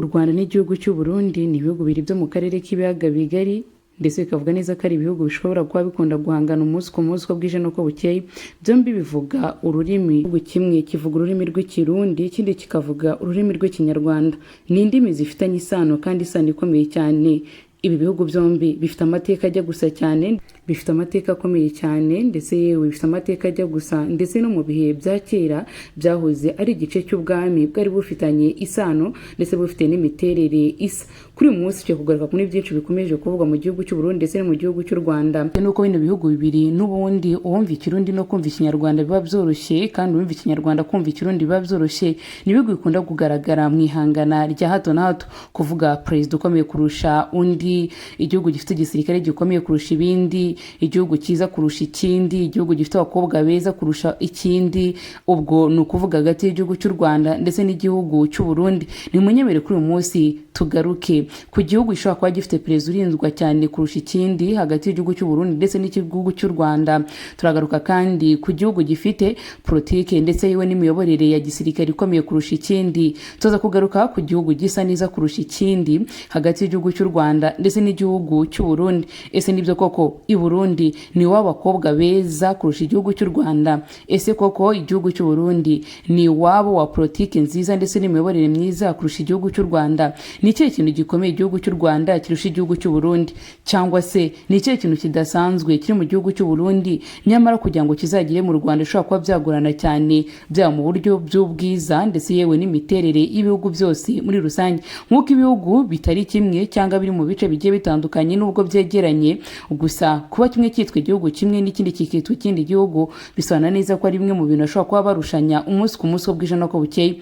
Rwanda n'igihugu cy'u Burundi ni ibihugu biri byo mu karere k'ibiyaga bigari ndetse bikavuga neza ko ari ibihugu bishobora kuba bikunda guhangana umunsi ku munsi uko bwije n'uko bukeye. Byombi bivuga ururimi kimwe kivuga ururimi rw'ikirundi, ikindi kikavuga ururimi rw'ikinyarwanda. Ni indimi zifitanye isano kandi isano ikomeye cyane. Ibi bihugu byombi bifite amateka ajya gusa cyane, bifite amateka akomeye cyane, ndetse yewe bifite amateka ajya gusa, ndetse no mu bihe bya kera byahoze ari igice cy'ubwami bwari bufitanye isano ndetse bufite n'imiterere isa. Kuri uyu munsi cyo kugaruka kuri byinshi bikomeje kuvugwa mu gihugu cy'u Burundi ndetse no mu gihugu cy'u Rwanda. Nuko bino bihugu bibiri n'ubundi uwumva ikirundi no kumva ikinyarwanda biba byoroshye, kandi uwumva ikinyarwanda kumva ikirundi biba byoroshye. Ni ibihugu bikunda kugaragara mu ihangana rya hato na hato, kuvuga perezida ukomeye kurusha undi, igihugu gifite igisirikare gikomeye kurusha ibindi, igihugu cyiza kurusha ikindi, igihugu gifite abakobwa beza kurusha ikindi. Ubwo ni ukuvuga hagati y'igihugu cy'u Rwanda ndetse n'igihugu cy'u Burundi. Ni munyemere kuri uyu munsi tugaruke ku gihugu gishobora kuba gifite perezida urinzwa cyane kurusha ikindi hagati y'igihugu cy'u Burundi ndetse n'igihugu cy'u Rwanda. Turagaruka kandi ku gihugu gifite politike ndetse yewe n'imiyoborere ya gisirikare ikomeye kurusha ikindi. Tuza kugaruka ku gihugu gisa neza kurusha ikindi hagati y'igihugu cy'u Rwanda ndetse n'igihugu cy'u Burundi. Ese nibyo koko i Burundi ni w'abakobwa beza kurusha igihugu cy'u Rwanda? Ese koko igihugu cy'u Burundi ni wabo wa politike nziza ndetse n'imiyoborere myiza kurusha igihugu cy'u Rwanda? Ni ikihe kintu gikomeye igihugu cy'u Rwanda kirusha igihugu cy'u Burundi? Cyangwa se ni ikihe kintu kidasanzwe kiri mu gihugu cy'u Burundi nyamara kugira ngo kizagire mu Rwanda bishobora kuba byagorana cyane, byaba mu buryo by'ubwiza ndetse yewe n'imiterere y'ibihugu byose muri rusange? Nk'uko ibihugu bitari kimwe cyangwa biri mu bice bigiye bitandukanye nubwo byegeranye, gusa kuba kimwe cyitwa igihugu kimwe n'ikindi kikitwa ikindi gihugu bisobanura neza ko ari bimwe mu bintu bashobora kuba barushanya umunsi ku munsi uko bwije n'uko bukeye.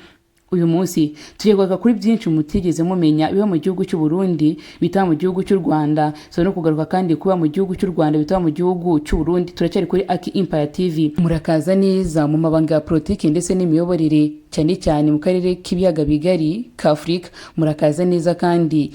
Uyu munsi tugiye kuri byinshi mutigeze mumenya biba mu gihugu cy'u Burundi bitaba mu gihugu cy'u Rwanda, so no kugaruka kandi kuba mu gihugu cy'u Rwanda bitaba mu gihugu cy'u Burundi. Turacyari kuri Aki Empire TV. Murakaza neza mu mabanga ya politiki ndetse n'imiyoborere cyane cyane mu karere k'ibiyaga bigari ka Afurika. Murakaza neza kandi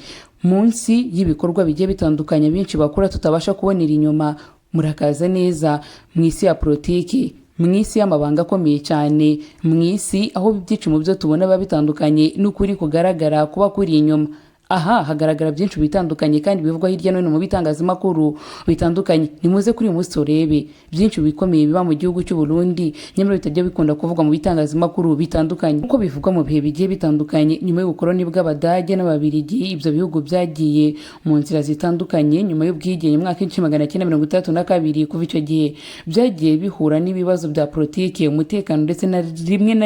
munsi y'ibikorwa bigiye bitandukanye benshi bakora tutabasha kubonera inyuma. Murakaza neza mu isi ya politiki, mu isi y'amabanga akomeye cyane, mu isi aho ibyiciro byo tubona biba bitandukanye n'ukuri kugaragara kuba kuri inyuma. Aha hagaragara byinshi bitandukanye kandi bivugwa hirya no hino mu bitangazamakuru bitandukanye. Nimuze kuri uyu munsi turebe byinshi bikomeye biba mu gihugu cy'u Burundi nyamara bitajya bikunda kuvugwa mu bitangazamakuru bitandukanye, uko bivugwa mu bihe bigiye bitandukanye. Nyuma y'ubukoloni bw'Abadage n'Ababiligi, ibyo bihugu byagiye mu nzira zitandukanye. Nyuma y'ubwigenge mu mwaka w'1962, kuva icyo gihe byagiye bihura n'ibibazo bya politiki, umutekano ndetse na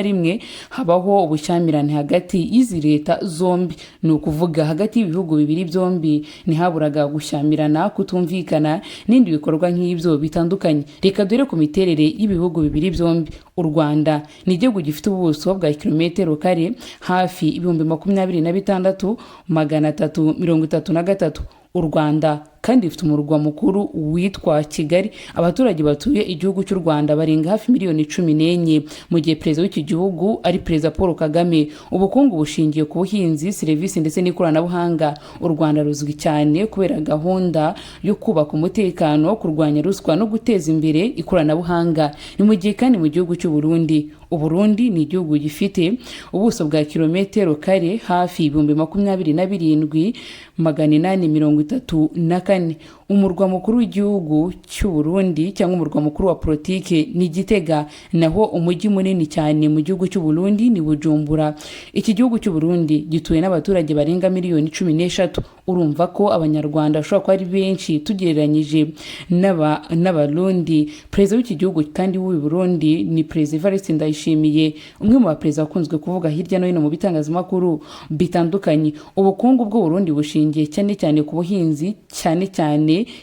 rimwe habaho ubushyamirane hagati y'izi leta zombi. Ni ukuvuga hagati y'ibihugu bibiri byombi ntihaburaga gushyamirana, kutumvikana n'indi bikorwa nk'ibyo bitandukanye. Reka dore ku miterere y'ibihugu bibiri byombi. U Rwanda ni igihugu gifite ubuso bwa kilometero kare hafi 26,333. U Rwanda kandi ifite umurwa mukuru witwa Kigali. Abaturage batuye igihugu cy'u Rwanda barenga hafi miliyoni 14, mu gihe perezida w'iki gihugu ari perezida Paul Kagame. Ubukungu bushingiye ku buhinzi, serivisi ndetse n'ikoranabuhanga. U Rwanda ruzwi cyane kubera gahunda yo kubaka umutekano, kurwanya ruswa no guteza imbere ikoranabuhanga. Ni mu gihe kandi mu gihugu cy'u Burundi, u Burundi ni igihugu gifite ubuso bwa kilometero kare hafi 27,834. Umurwa mukuru w'igihugu cy'u Burundi cyangwa umurwa mukuru wa politike ni Gitega, naho umujyi munini cyane mu gihugu cy'u Burundi ni Bujumbura. Iki gihugu cy'u Burundi gituwe n'abaturage barenga miliyoni 13. Urumva ko abanyarwanda bashobora kuba ari benshi tugereranyije n'abarundi. Perezida w'iki gihugu kandi w'u Burundi ni Perezida Evariste Ndayishimiye, umwe mu baperezida akunzwe kuvuga hirya no hino mu bitangazamakuru bitandukanye. Ubukungu bw'u Burundi bushingiye cyane cyane ku buhinzi, cyane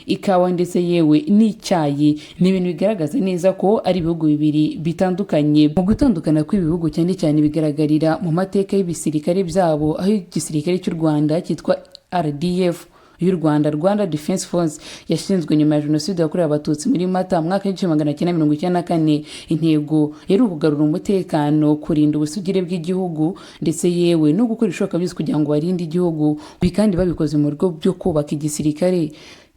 ikawa ndetse yewe n'icyayi. Ni ibintu bigaragaza neza ko ari ibihugu bibiri bitandukanye. Mu gutandukana kw'ibihugu cyane cyane bigaragarira mu mateka y'ibisirikare byabo, aho igisirikare cy'u Rwanda cyitwa RDF y'u Rwanda, Rwanda Defense Force, yashinzwe nyuma ya Jenoside yakorewe Abatutsi muri Mata mu mwaka w'1994. Intego yari ukugarura umutekano, kurinda ubusugire bw'igihugu ndetse yewe no gukora ibishoboka byose kugira ngo barinde igihugu. Kandi babikoze mu buryo byo kubaka igisirikare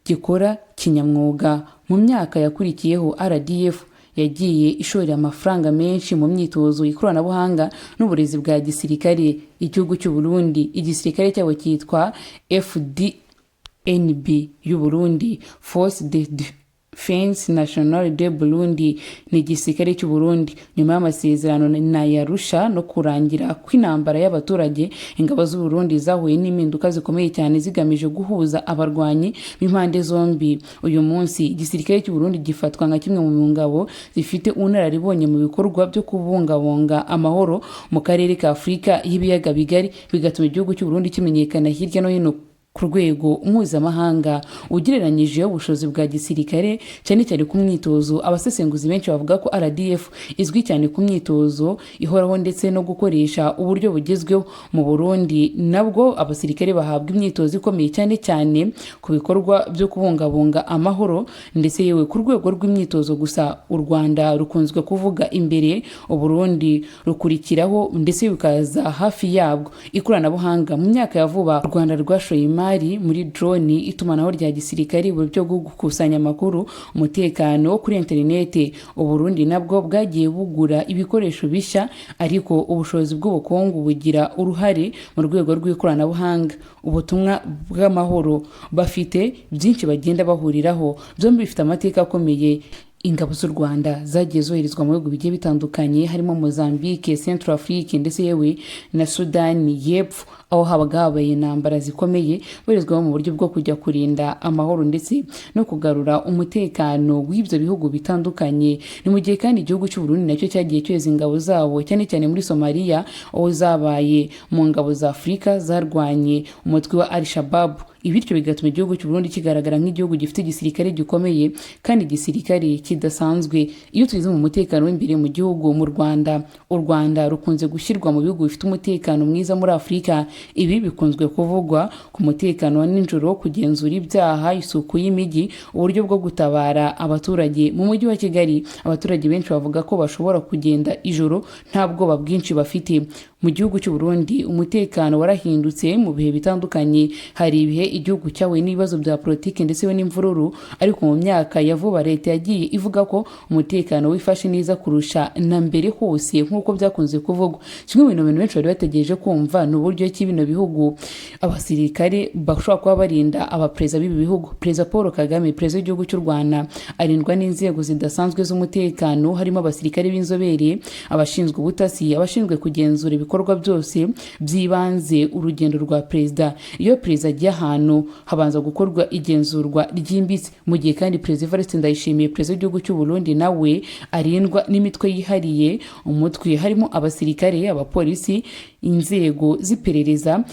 gikora kinyamwuga. Mu myaka yakurikiyeho RDF yagiye ishorera amafaranga menshi mu myitozo ikoranabuhanga n'uburezi bwa gisirikare. Igihugu cy'u Burundi, igisirikare cyabo cyitwa FDNB y'u Burundi, Force de Defense Nationale de Burundi, ni igisirikare cy'u Burundi. Nyuma y'amasezerano na Yarusha no kurangira kw'intambara y'abaturage, ingabo z'u Burundi zahuye n'impinduka zikomeye cyane zigamije guhuza abarwanyi b'impande zombi. Uyu munsi igisirikare cy'u Burundi gifatwa nka kimwe mu ngabo zifite ubunararibonye mu bikorwa byo kubungabunga amahoro mu karere ka Afurika y'ibiyaga bigari, bigatuma igihugu cy'u Burundi kimenyekana hirya no hino ku rwego mpuzamahanga. Ugereranyije ubushobozi bwa gisirikare cyane cyane ku myitozo, abasesenguzi benshi bavuga ko RDF izwi cyane ku myitozo ihoraho ndetse no gukoresha uburyo bugezweho. Mu Burundi nabwo abasirikare bahabwa imyitozo ikomeye cyane cyane ku bikorwa byo kubungabunga amahoro, ndetse yewe ku rwego rw'imyitozo gusa u Rwanda rukunzwe kuvuga imbere, u Burundi rukurikiraho ndetse bikaza hafi yabwo. Ikoranabuhanga, mu myaka ya vuba u Rwanda rwashoye muri drone, itumanaho rya gisirikare, uburyo bwo gukusanya amakuru, umutekano wo kuri interineti. U Burundi nabwo bwagiye bugura ibikoresho bishya, ariko ubushobozi bw'ubukungu bugira uruhare mu rwego rw'ikoranabuhanga. Ubutumwa bw'amahoro bafite byinshi bagenda bahuriraho, byombi bifite amateka akomeye. Ingabo z'u Rwanda zagiye zoherezwa mu bihugu bigiye bitandukanye, harimo Mozambique, Centrafrique ndetse yewe na Sudani y'Epfo, aho habaga habaye intambara zikomeye, boherezwa mu buryo bwo kujya kurinda amahoro ndetse no kugarura umutekano w'ibyo bihugu bitandukanye. Ni mu gihe kandi igihugu cy'u Burundi nacyo cyagiye cyohereza ingabo zabo cyane cyane muri Somalia, aho zabaye mu ngabo za Afurika zarwanye umutwe wa Al-Shabaab. Ibityo bigatuma igihugu cy'u Burundi kigaragara nk'igihugu gifite igisirikare gikomeye kandi igisirikare kidasanzwe. Iyo tugeze mu mutekano w'imbere mu gihugu, mu Rwanda, u Rwanda rukunze gushyirwa mu bihugu bifite umutekano mwiza muri Afurika. Ibi bikunzwe kuvugwa ku mutekano wa nijoro, kugenzura ibyaha, isuku y'imijyi, uburyo bwo gutabara abaturage. Mu mujyi wa Kigali, abaturage benshi bavuga ko bashobora kugenda ijoro nta bwoba bwinshi bafite. Mu gihugu cy'u Burundi umutekano warahindutse mu bihe bitandukanye. Hari ibihe igihugu cyawe n'ibibazo bya politiki ndetse n'imvururu, ariko mu myaka ya vuba leta yagiye ivuga ko umutekano wifashe neza kurusha na mbere hose nk'uko byakunze kuvugwa. Kimwe mu bintu benshi bari bategereje kumva ni uburyo ki bino bihugu abasirikare bashobora kuba barinda abaperezida b'ibi bihugu. Perezida Paul Kagame, perezida w'igihugu cy'u Rwanda, arindwa n'inzego zidasanzwe z'umutekano, harimo abasirikare b'inzobere, abashinzwe ubutasi, abashinzwe kugenzura ibikorwa byose by'ibanze urugendo rwa perezida. Iyo perezida agiye ahantu habanza gukorwa igenzurwa ryimbitse. Mu gihe kandi perezida Evariste Ndayishimiye, perezida w'igihugu cy'u Burundi, nawe arindwa n'imitwe yihariye, umutwe harimo abasirikare, abapolisi, inzego z'iperereza.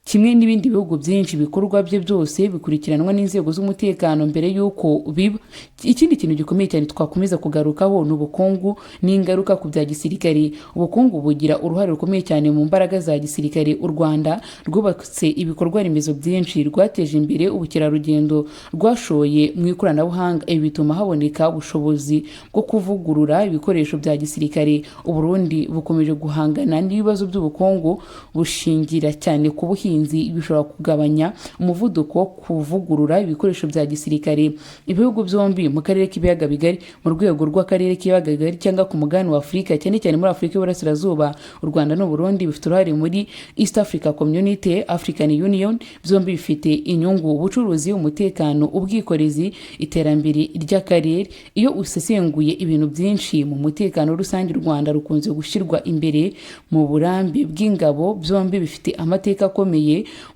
Kimwe n'ibindi bihugu byinshi bikorwa bye byose bikurikiranwa n'inzego z'umutekano mbere y'uko biba. Ikindi kintu gikomeye cyane twakomeza kugarukaho ni ubukungu n'ingaruka ku bya gisirikare. Ubukungu bugira uruhare rukomeye cyane mu mbaraga za gisirikare. U Rwanda rwubatse ibikorwa remezo byinshi, rwateje imbere ubukerarugendo, rwashoye mu ikoranabuhanga. Ibi bituma haboneka ubushobozi bwo kuvugurura ibikoresho bya gisirikare. U Burundi bukomeje guhangana n'ibibazo by'ubukungu bushingira cyane ku buhinzi. Bishobora kugabanya umuvuduko wo kuvugurura ibikoresho bya gisirikare. Ibihugu byombi mu karere k'ibiyaga bigari, mu rwego rw'akarere k'ibiyaga bigari cyangwa ku mugabane wa Afurika, cyane cyane muri Afurika y'Uburasirazuba, u Rwanda n'u Burundi bifite uruhare muri East Africa Community, African Union. Byombi bifite inyungu: ubucuruzi, umutekano, ubwikorezi, iterambere ry'akarere. Iyo usesenguye ibintu byinshi mu mutekano rusange, u Rwanda rukunze gushyirwa imbere mu burambe bw'ingabo. Byombi bifite amateka akomeye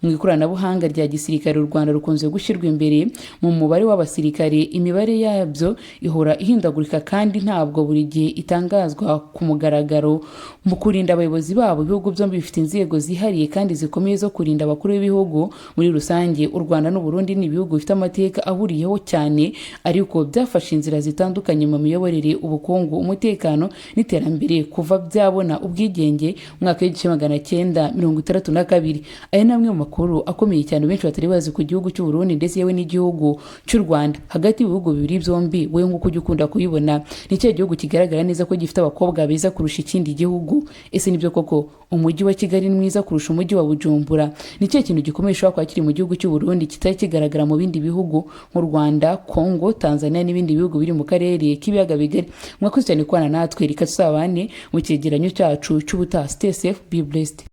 mu ikoranabuhanga rya gisirikare. U Rwanda rukunze gushyirwa imbere mu mubare w'abasirikare. Imibare yabyo ihora ihindagurika kandi ntabwo buri gihe itangazwa ku mugaragaro. Mu kurinda abayobozi babo, ibihugu byombi bifite inzego zihariye kandi zikomeye zo kurinda abakuru b'ibihugu. Muri rusange, u Rwanda n'u Burundi ni ibihugu bifite amateka ahuriyeho cyane, ariko byafashe inzira zitandukanye mu miyoborere, ubukungu, umutekano n'iterambere kuva byabona ubwigenge mu mwaka w'1962. aya ni amwe mu makuru akomeye cyane benshi batari bazi ku gihugu cy'u Burundi ndetse yewe n'igihugu cy'u Rwanda. Hagati y'ibihugu bibiri byombi, wowe nk'uko ujya ukunda kuyibona, ni cyo gihugu kigaragara neza ko gifite abakobwa beza kurusha ikindi gihugu. Ese nibyo koko umujyi wa Kigali ni mwiza kurusha umujyi wa Bujumbura? Ni cyo kintu gikomeye ushobora kuba kiri mu gihugu cy'u Burundi kitari kigaragara mu bindi bihugu nk'u Rwanda, Kongo, Tanzania n'ibindi bihugu biri mu karere k'ibiyaga bigari. Mwakoze cyane kubana natwe, reka tuzabane mu cyegeranyo cyacu cy'ubutaha. Stay safe, be blessed.